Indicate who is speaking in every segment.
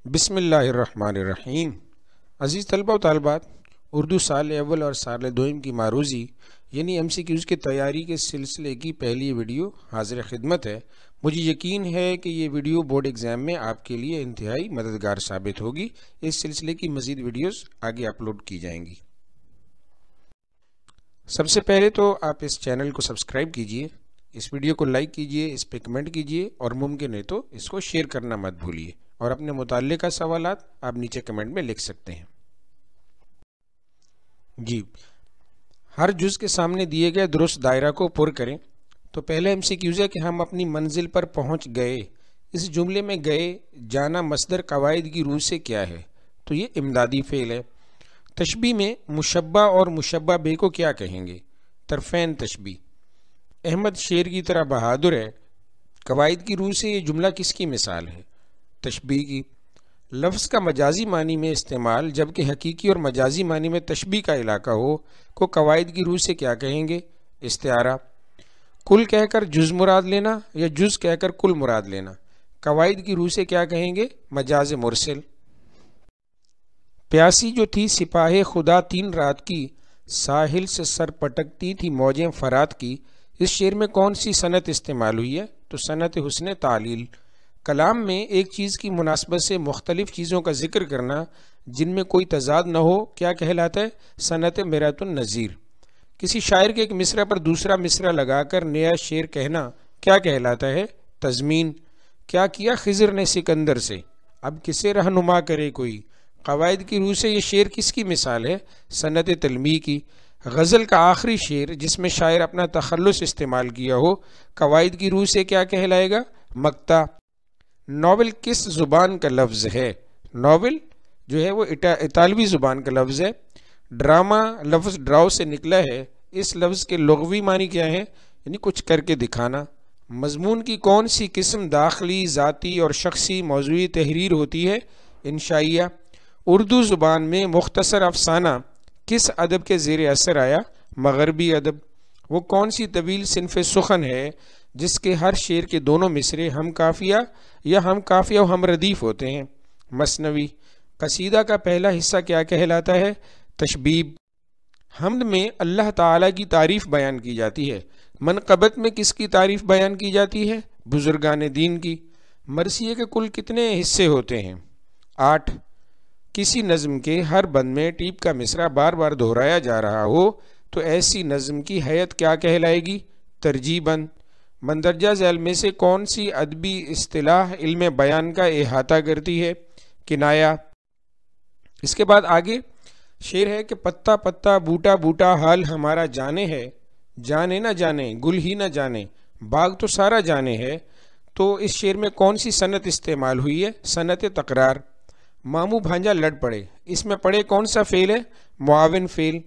Speaker 1: بسم اللہ الرحمن الرحیم۔ عزیز طلبہ و طالبات، اردو سال اول اور سال دوئم کی معروضی یعنی MCQs کی تیاری کے سلسلے کی پہلی ویڈیو حاضر خدمت ہے۔ مجھے یقین ہے کہ یہ ویڈیو بورڈ ایگزام میں آپ کے لیے انتہائی مددگار ثابت ہوگی۔ اس سلسلے کی مزید ویڈیوز آگے اپلوڈ کی جائیں گی۔ سب سے پہلے تو آپ اس چینل کو سبسکرائب کیجئے، اس ویڈیو کو لائک کیجئے، اس پہ کمنٹ کیجئے اور ممکن ہے تو اس کو شیئر کرنا مت بھولیے، اور اپنے متعلقہ سوالات آپ نیچے کمنٹ میں لکھ سکتے ہیں۔ جی، ہر جز کے سامنے دیے گئے درست دائرہ کو پر کریں۔ تو پہلے MCQs ہے کہ ہم اپنی منزل پر پہنچ گئے۔ اس جملے میں گئے جانا مصدر قواعد کی روح سے کیا ہے؟ تو یہ امدادی فعل ہے۔ تشبیہ میں مشبہ اور مشبہ بے کو کیا کہیں گے؟ طرفین تشبیہ۔ احمد شیر کی طرح بہادر ہے۔ قواعد کی روح سے یہ جملہ کس کی مثال ہے؟ تشبیہ کی۔ لفظ کا مجازی معنی میں استعمال جبکہ حقیقی اور مجازی معنی میں تشبیہ کا علاقہ ہو کو قواعد کی روح سے کیا کہیں گے؟ استعارہ۔ کل کہہ کر جز مراد لینا یا جز کہہ کر کل مراد لینا، قواعد کی روح سے کیا کہیں گے؟ مجاز مرسل۔ پیاسی جو تھی سپاہ خدا 3 رات کی، ساحل سے سر پٹکتی تھی موجیں فرات کی، اس شعر میں کون سی صنعت استعمال ہوئی ہے؟ تو صنعت حسن تعلیل۔ کلام میں ایک چیز کی مناسبت سے مختلف چیزوں کا ذکر کرنا جن میں کوئی تضاد نہ ہو کیا کہلاتا ہے؟ صنعت مرات النظیر۔ کسی شاعر کے ایک مصرع پر دوسرا مصرع لگا کر نیا شعر کہنا کیا کہلاتا ہے؟ تضمین۔ کیا کیا خضر نے سکندر سے، اب کسے رہنما کرے کوئی؟ قواعد کی روح سے یہ شعر کس کی مثال ہے؟ صنعت تلمیح کی۔ غزل کا آخری شعر جس میں شاعر اپنا تخلص استعمال کیا ہو، قواعد کی روح سے کیا کہلائے گا؟ مقطع۔ ناول کس زبان کا لفظ ہے؟ ناول جو ہے وہ اطالوی زبان کا لفظ ہے۔ ڈرامہ لفظ ڈراؤ سے نکلا ہے۔ اس لفظ کے لغوی معنی کیا ہے؟ یعنی کچھ کر کے دکھانا۔ مضمون کی کون سی قسم داخلی، ذاتی اور شخصی موضوعی تحریر ہوتی ہے؟ انشائیہ۔ اردو زبان میں مختصر افسانہ کس ادب کے زیر اثر آیا؟ مغربی ادب۔ وہ کون سی طویل صنف سخن ہے جس کے ہر شعر کے دونوں مصرے ہم قافیہ یا ہم قافیہ و ہم ردیف ہوتے ہیں؟ مثنوی۔ قصیدہ کا پہلا حصہ کیا کہلاتا ہے؟ تشبیب۔ حمد میں اللہ تعالیٰ کی تعریف بیان کی جاتی ہے۔ منقبت میں کس کی تعریف بیان کی جاتی ہے؟ بزرگان دین کی۔ مرثیے کے کل کتنے حصے ہوتے ہیں؟ 8۔ کسی نظم کے ہر بند میں ٹیپ کا مصرع بار بار دہرایا جا رہا ہو تو ایسی نظم کی حیت کیا کہلائے گی؟ ترجیح بند۔ مندرجہ ذیل میں سے کون سی ادبی اصطلاح علم بیان کا احاطہ کرتی ہے؟ کنایہ۔ اس کے بعد آگے شعر ہے کہ پتا پتا بوٹا بوٹا حال ہمارا جانے ہے، جانے نہ جانے گل ہی نہ جانے، باغ تو سارا جانے ہے۔ تو اس شعر میں کون سی صنعت استعمال ہوئی ہے؟ صنعت تکرار۔ ماموں بھانجا لڑ پڑے، اس میں پڑے کون سا فعل ہے؟ معاون فعل۔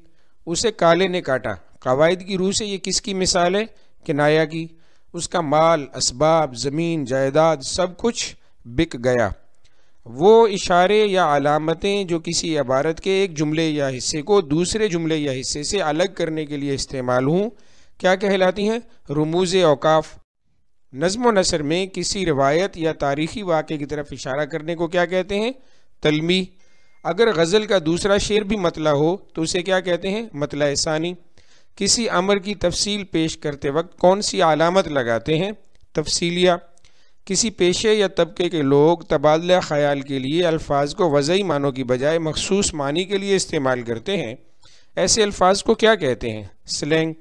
Speaker 1: اسے کالے نے کاٹا، قواعد کی روح سے یہ کس کی مثال ہے؟ کنایہ کی۔ اس کا مال، اسباب، زمین، جائیداد سب کچھ بک گیا۔ وہ اشارے یا علامتیں جو کسی عبارت کے ایک جملے یا حصے کو دوسرے جملے یا حصے سے الگ کرنے کے لیے استعمال ہوں کیا کہلاتی ہیں؟ رموز اوقاف۔ نظم و نثر میں کسی روایت یا تاریخی واقعے کی طرف اشارہ کرنے کو کیا کہتے ہیں؟ تلمیح۔ اگر غزل کا دوسرا شعر بھی مطلع ہو تو اسے کیا کہتے ہیں؟ مطلع ثانی۔ کسی امر کی تفصیل پیش کرتے وقت کون سی علامت لگاتے ہیں؟ تفصیلیہ۔ کسی پیشے یا طبقے کے لوگ تبادلہ خیال کے لیے الفاظ کو وضعی معنوں کی بجائے مخصوص معنی کے لیے استعمال کرتے ہیں، ایسے الفاظ کو کیا کہتے ہیں؟ سلینگ۔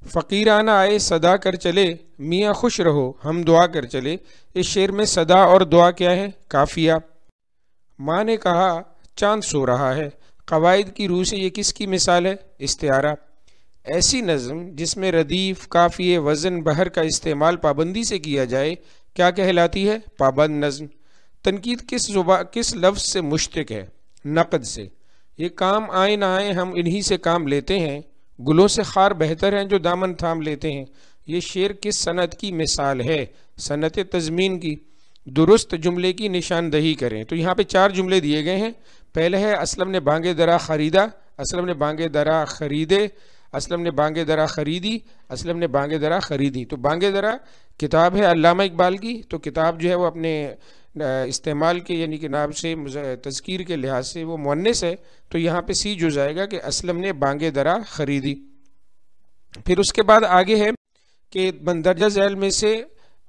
Speaker 1: فقیرانہ آئے صدا کر چلے، میاں خوش رہو ہم دعا کر چلے، اس شعر میں صدا اور دعا کیا ہے؟ قافیہ۔ ماں نے کہا چاند سو رہا ہے، قواعد کی روح سے یہ کس کی مثال ہے؟ استعارہ۔ ایسی نظم جس میں ردیف، قافیے، وزن، بحر کا استعمال پابندی سے کیا جائے کیا کہلاتی ہے؟ پابند نظم۔ تنقید کس لفظ سے مشتق ہے؟ نقد سے۔ یہ کام آئے نہ آئے ہم انہی سے کام لیتے ہیں، گلوں سے خار بہتر ہیں جو دامن تھام لیتے ہیں۔ یہ شعر کس صنعت کی مثال ہے؟ صنعت تضمین کی۔ درست جملے کی نشاندہی کریں۔ تو یہاں پہ 4 جملے دیے گئے ہیں۔ پہلے ہے اسلم نے بانگے درا خریدا، اسلم نے بانگے درا خریدے، اسلم نے بانگے درا خریدی، اسلم نے بانگے درا خریدی۔ تو بانگے درا کتاب ہے علامہ اقبال کی، تو کتاب جو ہے وہ اپنے استعمال کے یعنی کہ نام سے تذکیر کے لحاظ سے وہ مؤنث ہے، تو یہاں پہ سی جو جائے گا کہ اسلم نے بانگ درا خریدی۔ پھر اس کے بعد آگے ہے کہ مندرجہ ذیل میں سے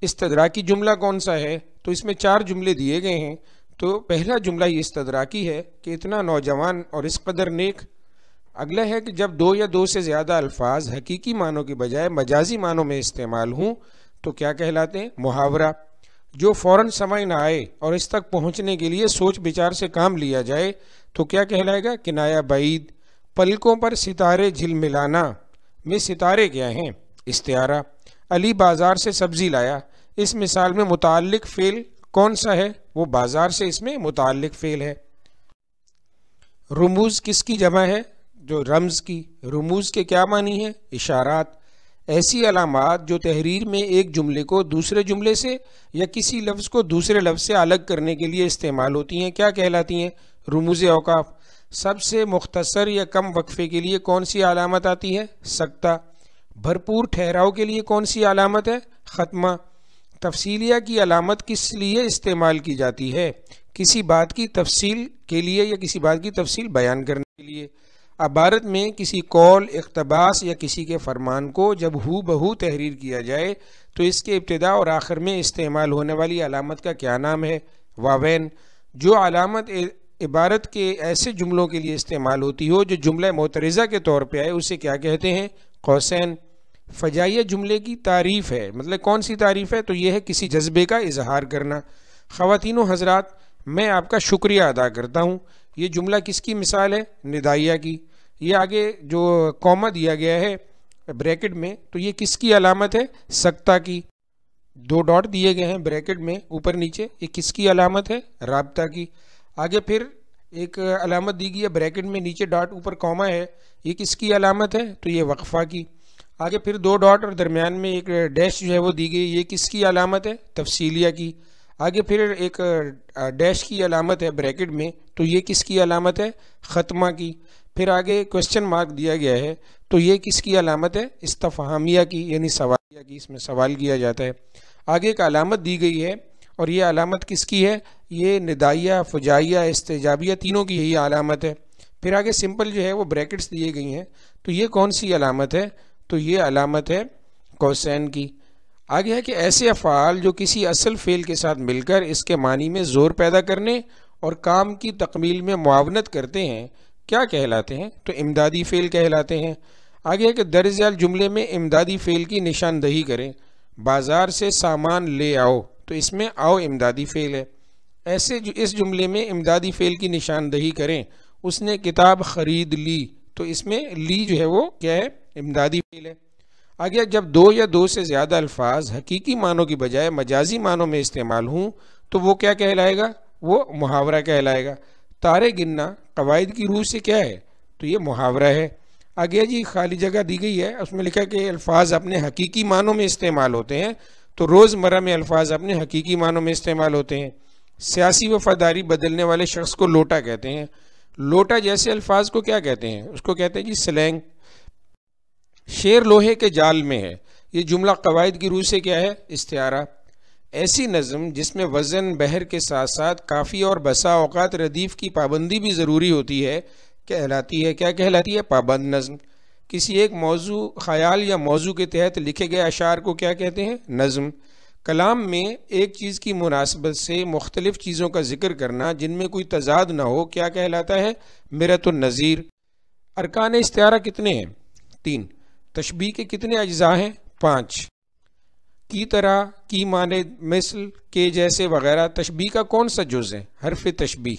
Speaker 1: استدراکی جملہ کون سا ہے، تو اس میں 4 جملے دیے گئے ہیں۔ تو پہلا جملہ یہ استدراکی ہے کہ اتنا نوجوان اور اس قدر نیک۔ اگلا ہے کہ جب 2 یا 2 سے زیادہ الفاظ حقیقی معنوں کے بجائے مجازی معنوں میں استعمال ہوں تو کیا کہلاتے ہیں؟ محاورہ۔ جو فوراً سمجھ نہ آئے اور اس تک پہنچنے کے لیے سوچ بچار سے کام لیا جائے تو کیا کہلائے گا؟ کنایہ بعید۔ پلکوں پر ستارے جھلملانا میں ستارے کیا ہیں؟ استعارہ۔ علی بازار سے سبزی لایا، اس مثال میں متعلق فعل کون سا ہے؟ وہ بازار سے اس میں متعلق فعل ہے۔ رموز کس کی جمع ہے؟ جو رمز کی۔ رموز کے کیا معنی ہے؟ اشارات۔ ایسی علامات جو تحریر میں ایک جملے کو دوسرے جملے سے یا کسی لفظ کو دوسرے لفظ سے الگ کرنے کے لیے استعمال ہوتی ہیں کیا کہلاتی ہیں؟ رموز اوقاف۔ سب سے مختصر یا کم وقفے کے لیے کون سی علامت آتی ہے؟ سکتہ۔ بھرپور ٹھہراؤ کے لیے کون سی علامت ہے؟ ختمہ۔ تفصیلیہ کی علامت کس لیے استعمال کی جاتی ہے؟ کسی بات کی تفصیل کے لیے یا کسی بات کی تفصیل بیان کرنے کے لیے۔ عبارت میں کسی قول، اقتباس یا کسی کے فرمان کو جب ہو بہو تحریر کیا جائے تو اس کے ابتدا اور آخر میں استعمال ہونے والی علامت کا کیا نام ہے؟ واوین۔ جو علامت عبارت کے ایسے جملوں کے لیے استعمال ہوتی ہو جو جملہ معترضہ کے طور پہ آئے اسے کیا کہتے ہیں؟ قوسین۔ فجائیہ جملے کی تعریف ہے، مطلب کون سی تعریف ہے؟ تو یہ ہے کسی جذبے کا اظہار کرنا۔ خواتین و حضرات، میں آپ کا شکریہ ادا کرتا ہوں، یہ جملہ کس کی مثال ہے؟ ندائیہ کی۔ یہ آگے جو کوما دیا گیا ہے بریکٹ میں تو یہ کس کی علامت ہے؟ سکتہ کی۔ 2 ڈاٹ دیے گئے ہیں بریکٹ میں اوپر نیچے، یہ کس کی علامت ہے؟ رابطہ کی۔ آگے پھر ایک علامت دی گئی ہے بریکٹ میں، نیچے ڈاٹ اوپر کوما ہے، یہ کس کی علامت ہے؟ تو یہ وقفہ کی۔ آگے پھر 2 ڈاٹ اور درمیان میں ایک ڈیش جو ہے وہ دی گئی، یہ کس کی علامت ہے؟ تفصیلیہ کی۔ آگے پھر ایک ڈیش کی علامت ہے بریکٹ میں، تو یہ کس کی علامت ہے؟ ختمہ کی۔ پھر آگے کوسچن مارک دیا گیا ہے تو یہ کس کی علامت ہے؟ استفہامیہ کی، یعنی سوالیہ کی، اس میں سوال کیا جاتا ہے۔ آگے ایک علامت دی گئی ہے اور یہ علامت کس کی ہے؟ یہ ندائیہ، فجائیہ، استجابیہ تینوں کی یہی علامت ہے۔ پھر آگے سمپل جو ہے وہ بریکٹس دیے گئی ہیں، تو یہ کون سی علامت ہے؟ تو یہ علامت ہے قوسین کی۔ آگے ہے کہ ایسے افعال جو کسی اصل فعل کے ساتھ مل کر اس کے معنی میں زور پیدا کرنے اور کام کی تکمیل میں معاونت کرتے ہیں کیا کہلاتے ہیں؟ تو امدادی فعل کہلاتے ہیں۔ آگے ہے کہ درج ذیل جملے میں امدادی فعل کی نشاندہی کریں۔ بازار سے سامان لے آؤ، تو اس میں آؤ امدادی فعل ہے۔ ایسے جو اس جملے میں امدادی فعل کی نشاندہی کریں، اس نے کتاب خرید لی، تو اس میں لی جو ہے وہ کیا ہے؟ امدادی فعل ہے۔ آگے جب 2 یا 2 سے زیادہ الفاظ حقیقی معنوں کی بجائے مجازی معنوں میں استعمال ہوں تو وہ کیا کہلائے گا؟ وہ محاورہ کہلائے گا۔ تارے گننا قواعد کی روح سے کیا ہے؟ تو یہ محاورہ ہے۔ آگے جی خالی جگہ دی گئی ہے، اس میں لکھا کہ الفاظ اپنے حقیقی معنوں میں استعمال ہوتے ہیں، تو روزمرہ میں الفاظ اپنے حقیقی معنوں میں استعمال ہوتے ہیں۔ سیاسی وفاداری بدلنے والے شخص کو لوٹا کہتے ہیں۔ لوٹا جیسے الفاظ کو کیا کہتے ہیں؟ اس کو کہتے ہیں جی سلینگ۔ شیر لوہے کے جال میں ہے، یہ جملہ قواعد کی روح سے کیا ہے؟ استعارہ۔ ایسی نظم جس میں وزن بحر کے ساتھ ساتھ کافی اور بسا اوقات ردیف کی پابندی بھی ضروری ہوتی ہے کہلاتی ہے کیا کہلاتی ہے؟ پابند نظم۔ کسی ایک موضوع، خیال یا موضوع کے تحت لکھے گئے اشعار کو کیا کہتے ہیں؟ نظم۔ کلام میں ایک چیز کی مناسبت سے مختلف چیزوں کا ذکر کرنا جن میں کوئی تضاد نہ ہو کیا کہلاتا ہے؟ مرۃ النظیر۔ ارکان استعارہ کتنے ہیں؟ 3۔ تشبیہ کے کتنے اجزاء ہیں؟ 5۔ کی طرح، کی مانند، مثل، کے جیسے وغیرہ تشبیہ کا کون سا جز ہے؟ حرف تشبیہ۔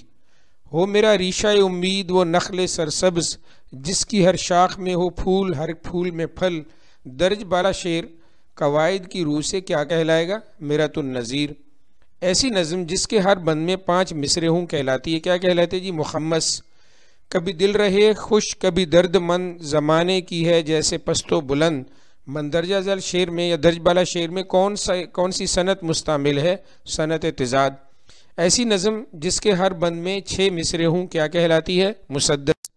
Speaker 1: ہو میرا ریشہ امید وہ نخل سرسبز جس کی ہر شاخ میں ہو پھول، ہر پھول میں پھل۔ درج بالا شعر قواعد کی روح سے کیا کہلائے گا؟ مرۃ النظیر۔ ایسی نظم جس کے ہر بند میں 5 مصرے ہوں کہلاتی ہے کیا کہلاتے جی؟ مخمس۔ کبھی دل رہے خوش کبھی درد مند زمانے کی ہے جیسے پست و بلند۔ مندرجہ ذیل شعر میں یا درج بالا شعر میں کون سی صنعت مستعمل ہے؟ صنعت تضاد۔ ایسی نظم جس کے ہر بند میں 6 مصرے ہوں کیا کہلاتی ہے؟ مسدس۔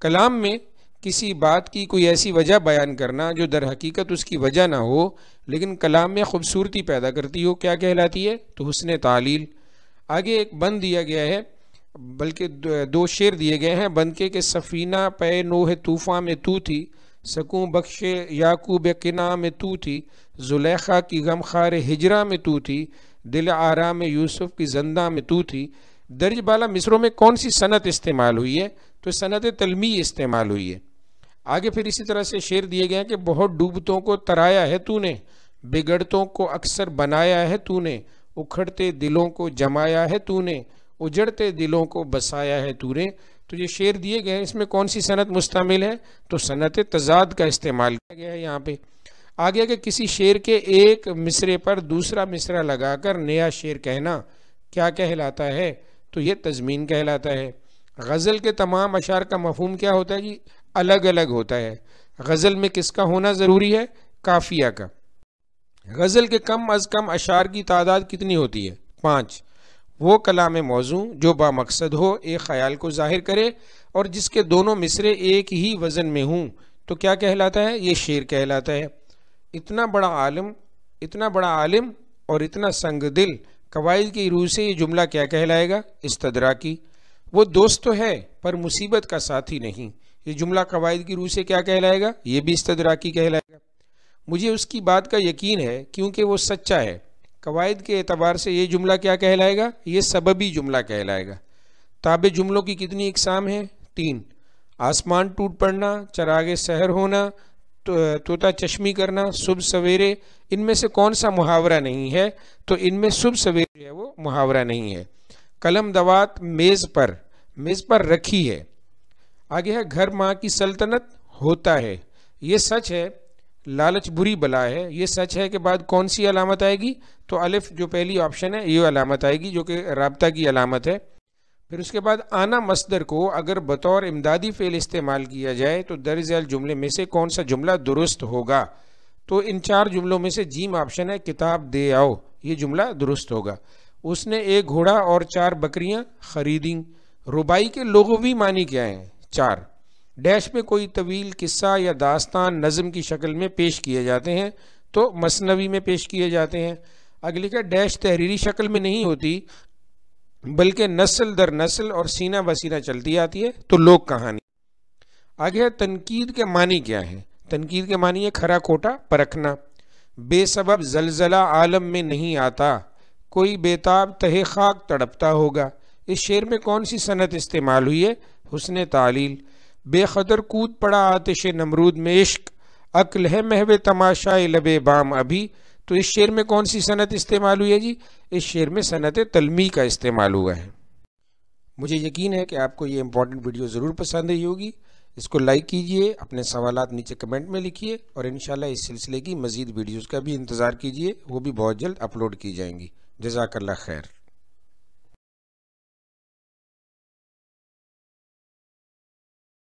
Speaker 1: کلام میں کسی بات کی کوئی ایسی وجہ بیان کرنا جو در حقیقت اس کی وجہ نہ ہو لیکن کلام میں خوبصورتی پیدا کرتی ہو کیا کہلاتی ہے؟ تو حسن تعلیل۔ آگے ایک بند دیا گیا ہے، بلکہ دو شعر دیے گئے ہیں بند کے کہ سفینہ پے نوح طوفان میں تو تھی، سکوں بخش یعقوب قنا میں تو تھی، زلیخا کی غمخوار ہجرا میں تو تھی، دل آرام یوسف کی زندہ میں تو تھی۔ درج بالا مصروں میں کون سی صنعت استعمال ہوئی ہے؟ تو صنعت تلمیع استعمال ہوئی ہے۔ آگے پھر اسی طرح سے شعر دیے گئے ہیں کہ بہت ڈوبتوں کو ترایا ہے تو نے، بگڑتوں کو اکثر بنایا ہے تو نے، اکھڑتے دلوں کو جمایا ہے تو نے، اجڑتے دلوں کو بسایا ہے تو نے۔ تو یہ شعر دیے گئے ہیں، اس میں کون سی صنعت مستعمل ہے؟ تو صنعت تضاد کا استعمال کیا گیا ہے یہاں پہ۔ آگے کہ کسی شعر کے ایک مصرے پر دوسرا مصرع لگا کر نیا شعر کہنا کیا کہلاتا ہے؟ تو یہ تضمین کہلاتا ہے۔ غزل کے تمام اشعار کا مفہوم کیا ہوتا ہے جی؟ الگ الگ ہوتا ہے۔ غزل میں کس کا ہونا ضروری ہے؟ قافیہ کا۔ غزل کے کم از کم اشعار کی تعداد کتنی ہوتی ہے؟ 5۔ وہ کلام موزوں جو با مقصد ہو، ایک خیال کو ظاہر کرے اور جس کے دونوں مصرے ایک ہی وزن میں ہوں تو کیا کہلاتا ہے؟ یہ شعر کہلاتا ہے۔ اتنا بڑا عالم اور اتنا سنگ دل، قواعد کی روح سے یہ جملہ کیا کہلائے گا؟ استدراکی۔ وہ دوست تو ہے پر مصیبت کا ساتھی نہیں، یہ جملہ قواعد کی روح سے کیا کہلائے گا؟ یہ بھی استدراکی کہلائے گا۔ مجھے اس کی بات کا یقین ہے کیونکہ وہ سچا ہے، قواعد کے اعتبار سے یہ جملہ کیا کہلائے گا؟ یہ سببی جملہ کہلائے گا۔ تابع جملوں کی کتنی اقسام ہیں؟ 3۔ آسمان ٹوٹ پڑنا، چراغ سحر ہونا، طوطا چشمی کرنا، صبح سویرے، ان میں سے کون سا محاورہ نہیں ہے؟ تو ان میں صبح سویرے جو ہے وہ محاورہ نہیں ہے۔ قلم دوات میز پر رکھی ہے۔ آگے ہے گھر ماں کی سلطنت ہوتا ہے، یہ سچ ہے۔ لالچ بری بلا ہے، یہ سچ ہے۔ کے بعد کون سی علامت آئے گی؟ تو الف جو پہلی آپشن ہے یہ علامت آئے گی جو کہ رابطہ کی علامت ہے۔ پھر اس کے بعد آنا مصدر کو اگر بطور امدادی فعل استعمال کیا جائے تو درج ذیل جملے میں سے کون سا جملہ درست ہوگا؟ تو ان 4 جملوں میں سے جیم آپشن ہے، کتاب دے آؤ، یہ جملہ درست ہوگا۔ اس نے ایک گھوڑا اور 4 بکریاں خریدیں۔ ربائی کے لغوی معنی کیا ہیں؟ 4۔ ڈیش میں کوئی طویل قصہ یا داستان نظم کی شکل میں پیش کیے جاتے ہیں تو مثنوی میں پیش کیے جاتے ہیں۔ اگلی کا ڈیش تحریری شکل میں نہیں ہوتی بلکہ نسل در نسل اور سینہ بسینہ چلتی آتی ہے تو لوک کہانی۔ آگے ہے تنقید کے معنی کیا ہے؟ تنقید کے معنی ہے کھرا کھوٹا پرکھنا۔ بے سبب زلزلہ عالم میں نہیں آتا، کوئی بیتاب تہ خاک تڑپتا ہوگا۔ اس شعر میں کون سی صنعت استعمال ہوئی ہے؟ حسن تعلیل۔ بے قدر کود پڑا آتش نمرود میں عشق، عقل ہے محو تماشائے لب بام ابھی۔ تو اس شعر میں کون سی صنعت استعمال ہوئی ہے جی؟ اس شعر میں صنعت تلمیع کا استعمال ہوا ہے۔ مجھے یقین ہے کہ آپ کو یہ امپورٹنٹ ویڈیو ضرور پسند آئی ہوگی۔ اس کو لائک کیجئے، اپنے سوالات نیچے کمنٹ میں لکھیے اور انشاءاللہ اس سلسلے کی مزید ویڈیوز کا بھی انتظار کیجئے، وہ بھی بہت جلد اپلوڈ کی جائیں گی۔ جزاک اللہ خیر۔